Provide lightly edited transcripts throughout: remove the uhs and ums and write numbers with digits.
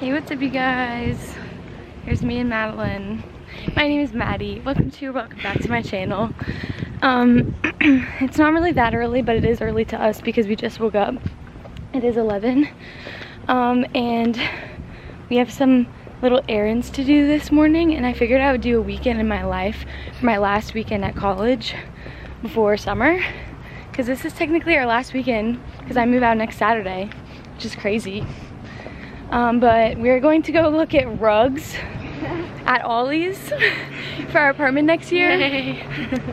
Hey, what's up you guys? Here's me and Madeline. My name is Maddie. Welcome back to my channel. It's not really that early, but it is early to us because we just woke up. It is 11. And we have some little errands to do this morning, and I figured I would do a weekend in my life for my last weekend at college before summer, because this is technically our last weekend because I move out next Saturday, which is crazy. But we're going to go look at rugs at Ollie's for our apartment next year. Yay.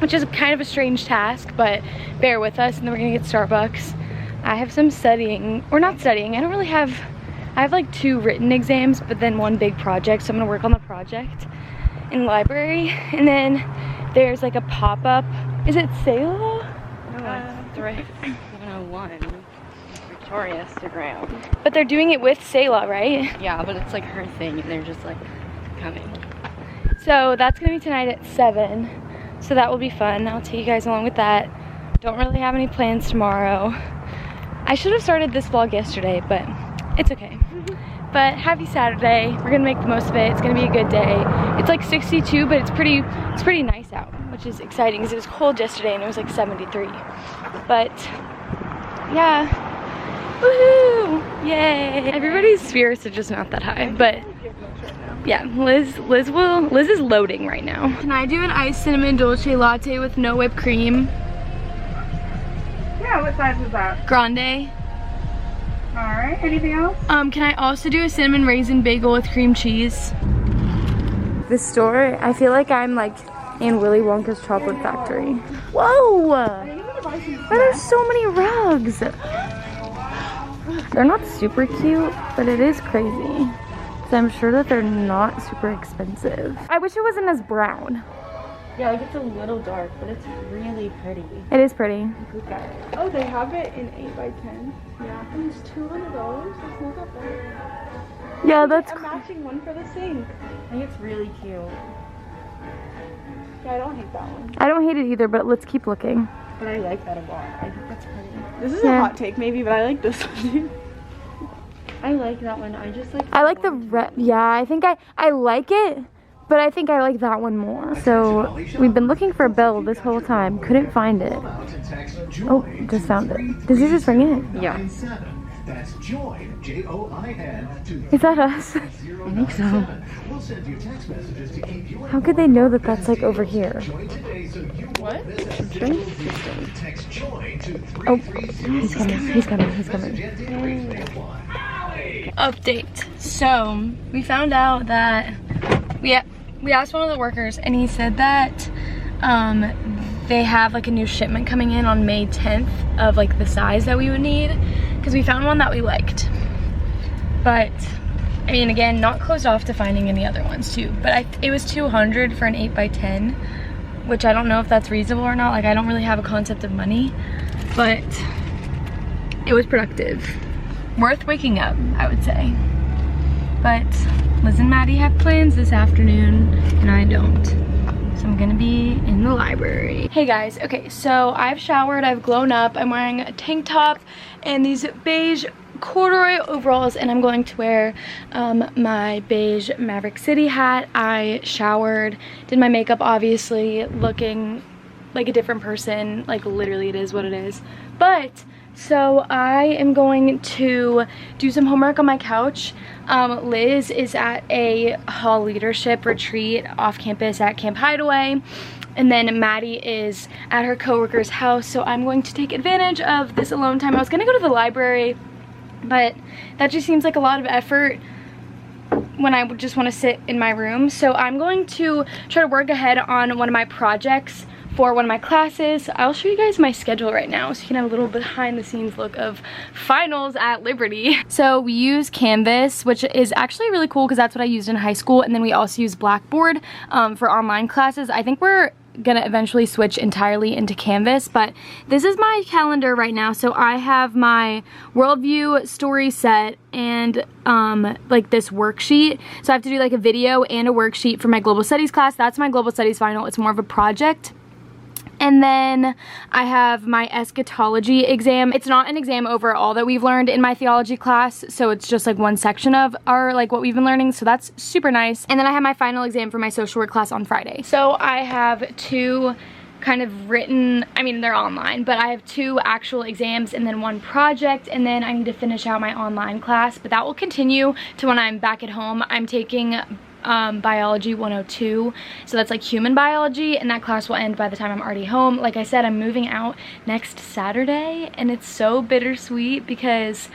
Which is kind of a strange task, but bear with us. And then we're gonna get Starbucks. I have some studying, or not studying, I have like 2 written exams, but then 1 big project, so I'm gonna work on the project in the library. And then there's like a pop-up, is it Selah? No, it's Thrift 101. Instagram. But they're doing it with Selah, right? Yeah, but it's like her thing and they're just like coming. So that's gonna be tonight at 7. So that will be fun. I'll take you guys along with that. Don't really have any plans tomorrow. I should have started this vlog yesterday, but it's okay. But happy Saturday. We're gonna make the most of it. It's gonna be a good day. It's like 62, but it's pretty nice out, which is exciting because it was cold yesterday and it was like 73. But yeah. Woohoo! Yay! Everybody's spirits are just not that high, but yeah, Liz is loading right now. Can I do an iced cinnamon dolce latte with no whipped cream? Yeah, what size was that? Grande. Alright, anything else? Can I also do a cinnamon raisin bagel with cream cheese? This store, I feel like I'm like in Willy Wonka's chocolate factory. Whoa! There's so many rugs. They're not super cute, but it is crazy. So I'm sure that they're not super expensive. I wish it wasn't as brown. Yeah, like it's a little dark, but it's really pretty. It is pretty. Oh, they have it in 8x10. Yeah, and it's $200. That's not that bad. Yeah, that's a matching one for the sink. I think it's really cute. Yeah, I don't hate that one. I don't hate it either, but let's keep looking. But I like that a lot. I think that's pretty. This is a hot take maybe, but I like this one. I like that one. I just like I like the red. Yeah, I think I like it, but I think I like that one more. So we've been looking for a bell this whole time. Couldn't find it. Oh, just found it. Did you just ring it? Yeah. That's join, J-O-I-N, Is that us? I think so. We'll send you text messages to keep you. How could they know that that's like over here? What? Text join to Oh, he's coming. Update. So we found out that we asked one of the workers, and he said that they have like a new shipment coming in on May 10th of like the size that we would need, because we found one that we liked. But I mean, again, not closed off to finding any other ones too, but it was $200 for an 8x10, which I don't know if that's reasonable or not. Like, I don't really have a concept of money, but it was productive. Worth waking up, I would say. But Liz and Maddie have plans this afternoon, and I don't. So I'm gonna be in the library. Hey guys, okay, so I've showered, I've glown up, I'm wearing a tank top and these beige corduroy overalls, and I'm going to wear my beige Maverick City hat. I showered, did my makeup, obviously, looking like a different person. Like, literally, it is what it is. But so I am going to do some homework on my couch. Liz is at a hall leadership retreat off campus at Camp Hideaway. And then Maddie is at her coworker's house. So I'm going to take advantage of this alone time. I was gonna go to the library, but that just seems like a lot of effort when I would just want to sit in my room. So I'm going to try to work ahead on one of my projects for one of my classes. I'll show you guys my schedule right now so you can have a little behind the scenes look of finals at Liberty. So we use Canvas, which is actually really cool because that's what I used in high school, and then we also use Blackboard for online classes. I think we're gonna eventually switch entirely into Canvas, but this is my calendar right now. So I have my worldview story set and like this worksheet. So I have to do like a video and a worksheet for my global studies class. That's my global studies final. It's more of a project. And then I have my eschatology exam. It's not an exam over all that we've learned in my theology class, so it's just like one section of our like what we've been learning, so that's super nice. And then I have my final exam for my social work class on Friday. So I have 2 kind of written, I mean they're online, but I have 2 actual exams and then 1 project, and then I need to finish out my online class, but that will continue to when I'm back at home. I'm taking biology 102, so that's like human biology, and that class will end by the time I'm already home. Like I said, I'm moving out next Saturday, and it's so bittersweet because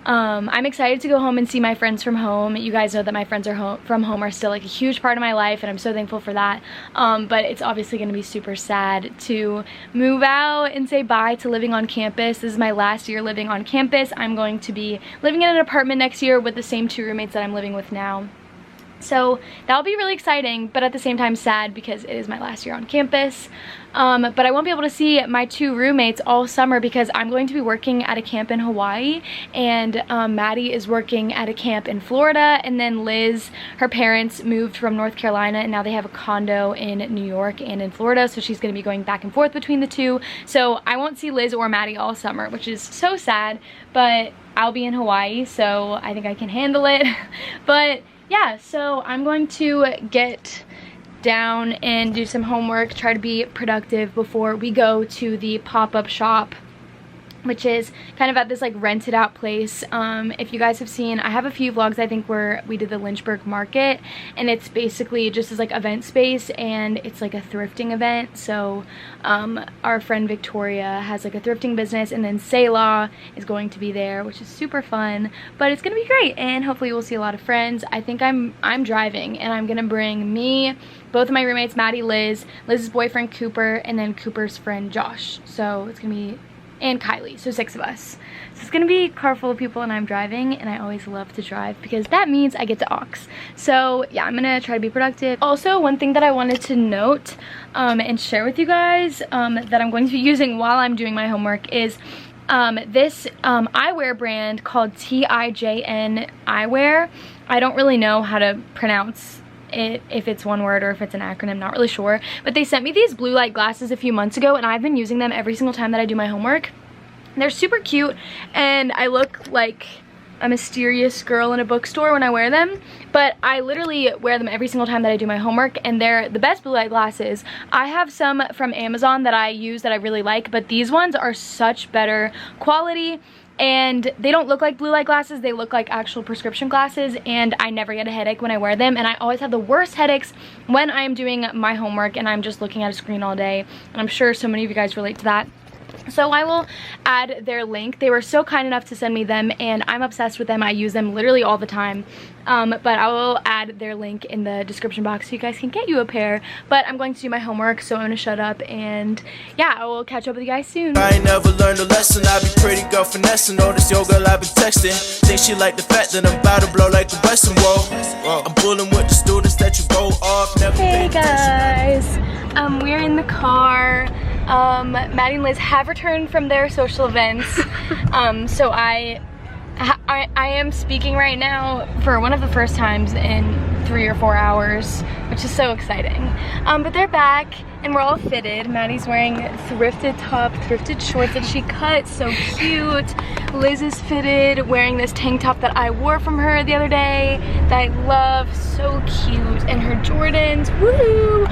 I'm excited to go home and see my friends from home. You guys know that my friends from home are still like a huge part of my life, and I'm so thankful for that. But it's obviously going to be super sad to move out and say bye to living on campus. This is my last year living on campus. I'm going to be living in an apartment next year with the same 2 roommates that I'm living with now. So that'll be really exciting, but at the same time sad because it is my last year on campus. But I won't be able to see my 2 roommates all summer because I'm going to be working at a camp in Hawaii, and Maddie is working at a camp in Florida, and then Liz, her parents moved from North Carolina and now they have a condo in New York and in Florida, so she's going to be going back and forth between the 2. So I won't see Liz or Maddie all summer, which is so sad, but I'll be in Hawaii, so I think I can handle it. But yeah, so I'm going to get down and do some homework, try to be productive before we go to the pop-up shop, which is kind of at this like rented out place. If you guys have seen, I have a few vlogs I think where we did the Lynchburg market, and it's basically just this like event space, and it's like a thrifting event. So our friend Victoria has like a thrifting business, and then Selah is going to be there, which is super fun, but it's gonna be great, and hopefully we'll see a lot of friends. I think I'm driving, and I'm gonna bring me, both of my roommates, Maddie, Liz's boyfriend Cooper, and then Cooper's friend Josh. So it's gonna be, and Kylie, so 6 of us. So it's gonna be a car full of people, and I'm driving, and I always love to drive because that means I get to aux. So yeah, I'm gonna try to be productive. Also, one thing that I wanted to note and share with you guys that I'm going to be using while I'm doing my homework is this eyewear brand called TIJN Eyewear. I don't really know how to pronounce it, if it's one word or if it's an acronym, not really sure, but they sent me these blue light glasses a few months ago, and I've been using them every single time that I do my homework. They're super cute, and I look like a mysterious girl in a bookstore when I wear them, but I literally wear them every single time that I do my homework, and they're the best blue light glasses. I have some from Amazon that I use that I really like, but these ones are such better quality, and they don't look like blue light glasses, they look like actual prescription glasses, and I never get a headache when I wear them. And I always have the worst headaches when I am doing my homework and I'm just looking at a screen all day, and I'm sure so many of you guys relate to that. So I will add their link. They were so kind enough to send me them, and I'm obsessed with them. I use them literally all the time. But I will add their link in the description box so you guys can get you a pair. But I'm going to do my homework, so I'm going to shut up, and yeah, I will catch up with you guys soon. I ain't never learned a lesson. I be pretty girl finessing. Notice your girl I been texting. Think she like the fact that I'm about to blow like the Western Wall. I'm bullying with the students that you go off. Never hey guys, we're in the car. Maddie and Liz have returned from their social events, so I am speaking right now for one of the first times in 3 or 4 hours, which is so exciting. But they're back, and we're all fitted. Maddie's wearing a thrifted top, thrifted shorts that she cut, so cute. Liz is fitted, wearing this tank top that I wore from her the other day that I love, so cute, and her Jordans, woo!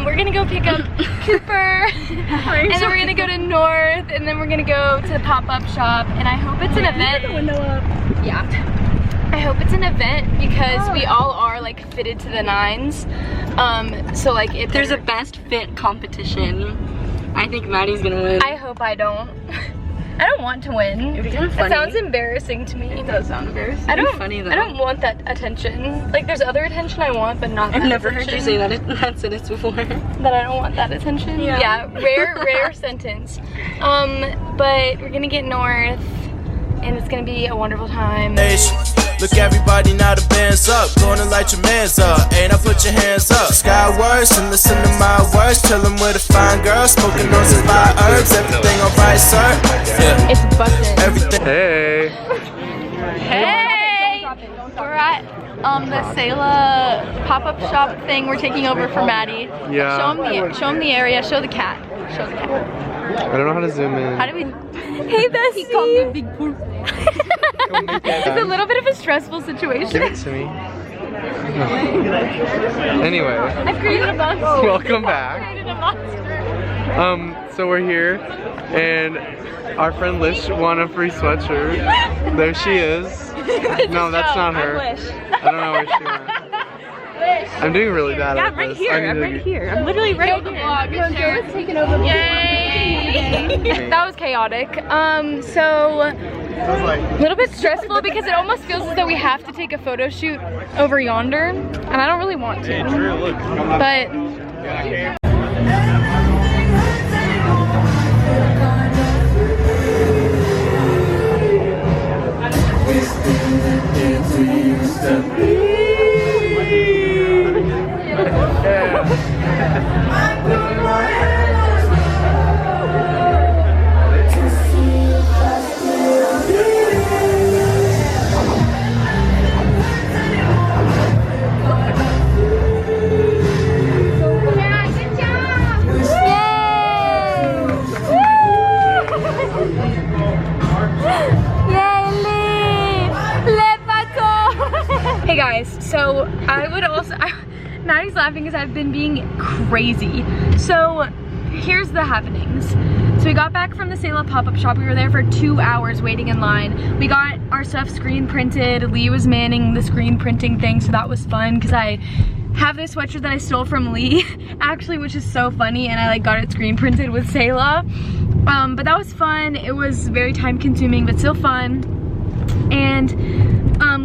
We're gonna go pick up Cooper, and then we're gonna go to North, and then we're gonna go to the pop-up shop, and I hope it's an event. Yeah. I hope it's an event because we all are like fitted to the nines. So like if There's a best fit competition. I think Maddie's gonna win. I hope I don't. I don't want to win. It'd be kind of funny. It sounds embarrassing to me. It does sound embarrassing. I don't. Funny though. I don't want that attention. Like there's other attention I want, but not. I've that never attention. heard you say that sentence before. That I don't want that attention. Yeah. Rare sentence. But we're gonna get North, and it's gonna be a wonderful time. Look everybody now, the band's up. Gonna light your mans up. Ain't I put your hands up. Skywards and listen to my words. Chillin' with a fine girl, smoking on some fire herbs. Everything alright, sir? Yeah. It's busted. Everything. Hey. Hey! We're at the Selah pop-up shop thing. We're taking over for Maddie. Yeah. Show him the area. Show the cat. Show them. I don't know how to zoom in. How do we? Hey, Bessie. He called me Big Poop. It's a little bit of a stressful situation. Give it to me. Anyway. I've created a monster. Welcome back. I've created a monster. So we're here, and our friend Lish won a free sweatshirt. There she is. No, that's not her. I don't know where she went. I'm doing really bad at this. I'm right here. I'm literally right here. Taking over. Yay! That was chaotic. So a little bit stressful because it almost feels as though we have to take a photo shoot over yonder, and I don't really want to. Hey, Drew, look. But hey guys, so I would also, Maddie's laughing because I've been being crazy. So here's the happenings. So we got back from the Selah pop-up shop. We were there for 2 hours waiting in line. We got our stuff screen printed. Lee was manning the screen printing thing, so that was fun because I have this sweatshirt that I stole from Lee, actually, which is so funny, and I like got it screen printed with Selah. But that was fun. It was very time consuming, but still fun. And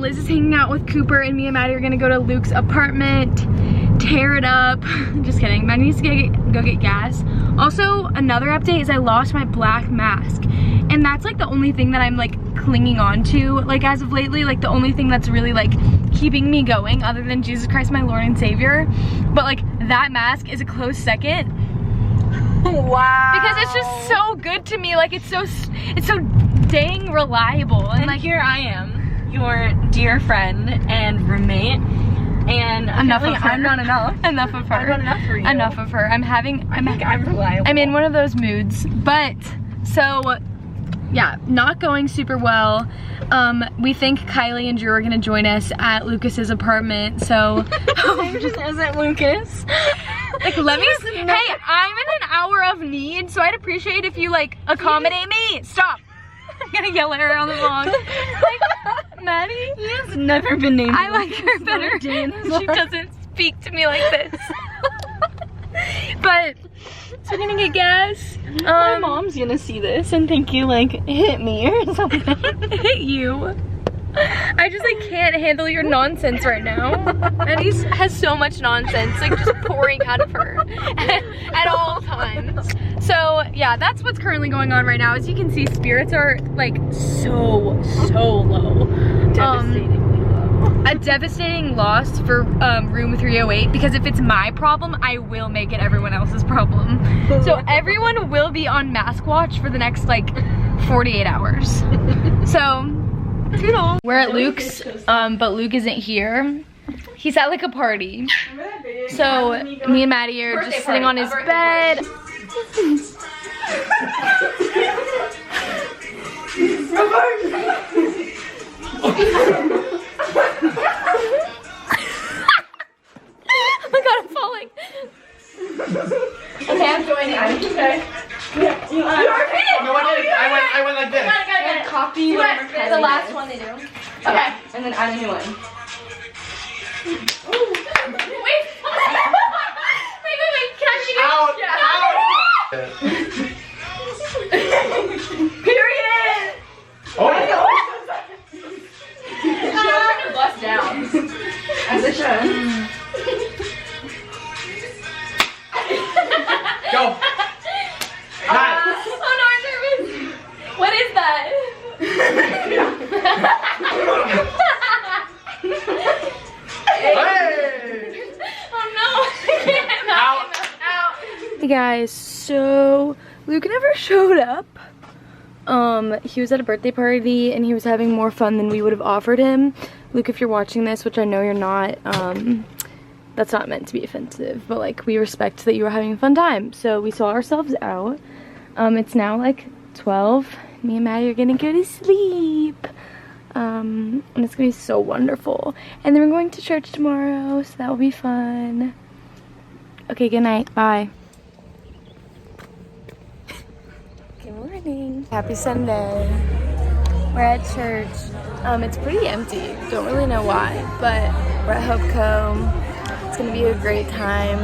Liz is hanging out with Cooper, and me and Maddie are gonna go to Luke's apartment, tear it up. Just kidding. Maddie needs to go get gas. Also, another update is I lost my black mask, and that's like the only thing that I'm like clinging on to, like as of lately, like the only thing that's really like keeping me going other than Jesus Christ my Lord and Savior. But like that mask is a close second. Wow. Because it's just so good to me. Like it's so dang reliable. And like here I am, your dear friend and roommate, and enough of her. I'm not enough. Enough of her. I'm not enough for you. Enough of her. I'm reliable. I'm in one of those moods. But so yeah, not going super well. We think Kylie and Drew are gonna join us at Lucas's apartment. So just isn't Lucas. like let me hey, I'm in an hour of need, so I'd appreciate if you like accommodate me. Stop. I'm gonna yell at her on the vlog. Like, Maddie? He has never been named. I like her better. She doesn't speak to me like this. But, so we're gonna get gas. My mom's gonna see this and think you like hit me or something. Hit you? I just like can't handle your nonsense right now. Maddie has so much nonsense, like just pouring out of her at all times. So yeah, that's what's currently going on right now. As you can see, spirits are like so low. Devastatingly low. A devastating loss for room 308, because if it's my problem, I will make it everyone else's problem. So everyone will be on mask watch for the next like 48 hours. So we're at Luke's, but Luke isn't here. He's at like a party. So me and Maddie are just sitting on his bed. Oh my god, I'm falling. Okay, I'm joining. Okay. You are kidding. No, I didn't. I went like this. Got it. Copy whatever The last one they do. Okay. and then add a new one. Wait. Wait. Can I see Out. Period. Oh. She'll bust down. As it should. Go. Nice. Oh no, I'm nervous. What is that? Hey. Oh no. Out. Hey guys, so Luke never showed up. He was at a birthday party and he was having more fun than we would have offered him. Luke, if you're watching this, which I know you're not, That's not meant to be offensive, but like we respect that you were having a fun time. So we saw ourselves out. It's now like 12. Me and Maddie are gonna go to sleep. And it's gonna be so wonderful. And then we're going to church tomorrow, so that will be fun. Okay, good night. Bye. Good morning. Happy Sunday. We're at church. It's pretty empty. Don't really know why, but we're at Hope Co. It's gonna be a great time.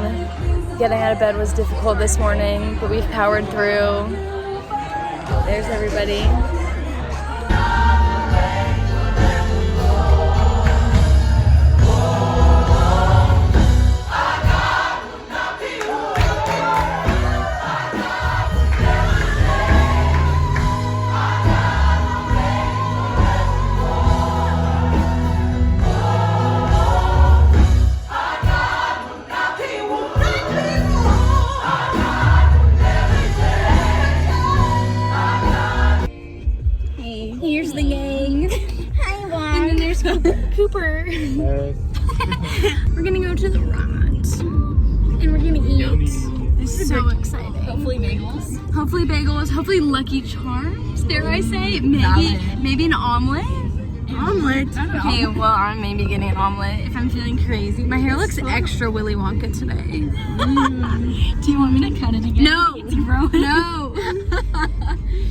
Getting out of bed was difficult this morning, but we've powered through. There's everybody. Here's the gang. Hi, Juan. And then there's Cooper. We're gonna go to the Rot. And we're gonna eat. This is so exciting. Hopefully bagels. Hopefully bagels. Hopefully Lucky Charms, dare I say. Maybe an omelet. Omelet? Okay, well, I'm maybe getting an omelet if I'm feeling crazy. My hair looks extra Willy Wonka today. Do you want me to cut it again? No. It's growing. No.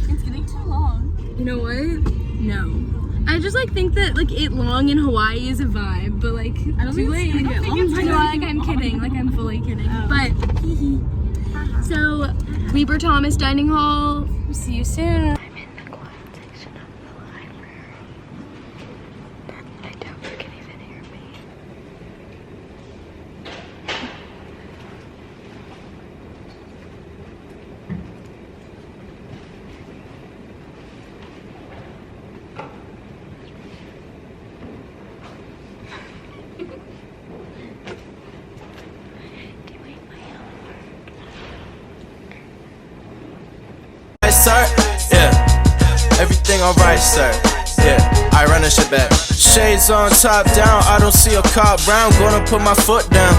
It's getting too long. You know what? No. I just like think that like it long in Hawaii is a vibe, but like I don't think it's gonna get long. I know, like I'm kidding, like I'm fully kidding. But so Weber Thomas Dining Hall. See you soon. I'm in the quiet section of the library. I doubt you can even hear me. Sir, yeah, everything alright, sir. Yeah, I run the shit back. Shades on, top down. I don't see a cop round. Gonna put my foot down.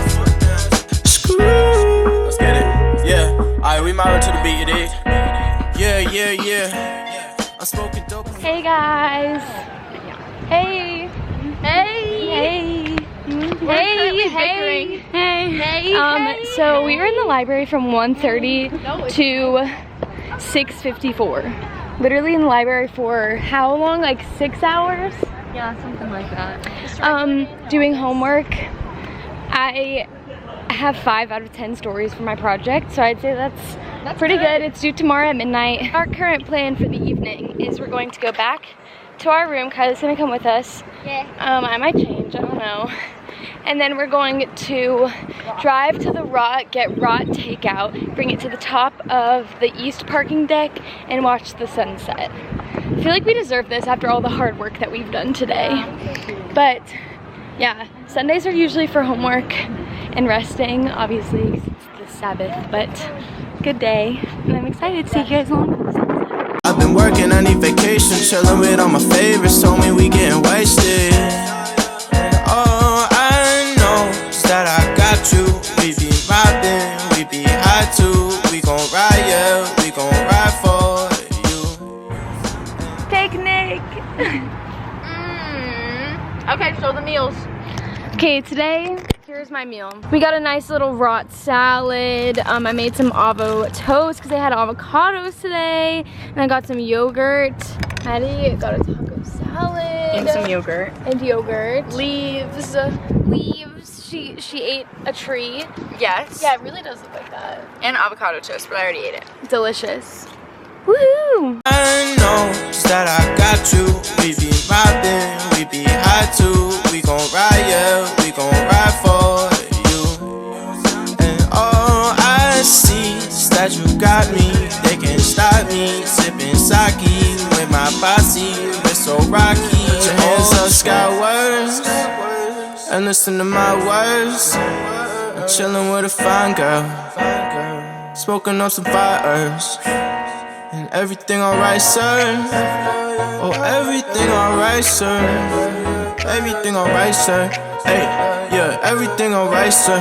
Screw. Let's get it. Yeah, alright, we mobbing to the beat, you dig? Yeah. I'm smoking dope. Hey guys. Hey. Hey. Hey. So we were in the library from 1:30 to 6:54. Literally in the library for how long? Like 6 hours? Yeah, something like that. Doing homework. I have 5 out of 10 stories for my project, so I'd say that's pretty good. It's due tomorrow at midnight. Our current plan for the evening is we're going to go back to our room. Kylie's gonna come with us. Yeah. I might change, I don't know. And then we're going to drive to the Rot, get Rot takeout, bring it to the top of the east parking deck, and watch the sunset. I feel like we deserve this after all the hard work that we've done today. But yeah, Sundays are usually for homework and resting, obviously, 'cause it's the Sabbath, but good day. And I'm excited to see you guys along for the sunset. I've been working, I need vacation, chilling with all my favorites. Told me we getting wasted. Oh, I know that I got you. We be mobbing, we be high too. We gon' ride, yeah, we gon' ride for you. Picnic! Okay, so the meals. Okay, today, here's my meal. We got a nice little Rot salad. I made some avocado toast because they had avocados today. And I got some yogurt. Maddie got a taco salad. And some yogurt. And yogurt. Leaves. She ate a tree. Yes. Yeah, it really does look like that. And avocado toast, but I already ate it. Delicious. Woohoo! I know that I got you. We be mobbing, we be high too. We gon' ride, yeah, we gon' ride for you. And all I see is that you got me. They can't stop me. Sipping sake with my posse. We're so rocky. Put your hands up skyward and listen to my words. I'm chillin' with a fine girl, smoking up some fires. And everything alright, sir? Oh, everything alright, sir? Everything alright, sir? Hey, yeah, everything alright, sir.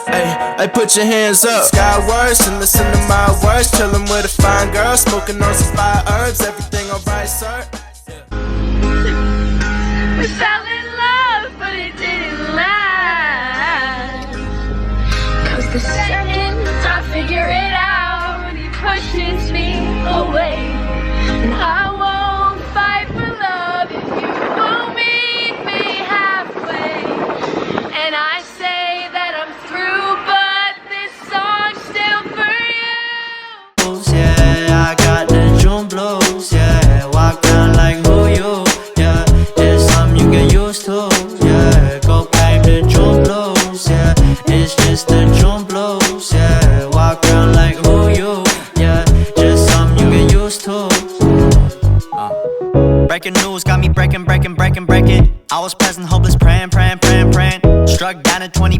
Hey, put your hands up skywards and listen to my words. Chillin' with a fine girl, smoking on some fire herbs. Everything alright, sir. We fell in love, but it didn't last. 'Cause the second I figure it out, he pushes me away. And I won't fight for love if you won't meet me halfway. And I say that I'm through, but this song's still for you. Yeah, I got the June blues. Yeah, walk around like who you? Yeah, it's something you get used to. Yeah, go claim the June blues. Yeah, it's just the June blues. Yeah, walk around like who you? Yeah, just something you get used to. Breaking news got me breaking. I was present, hoping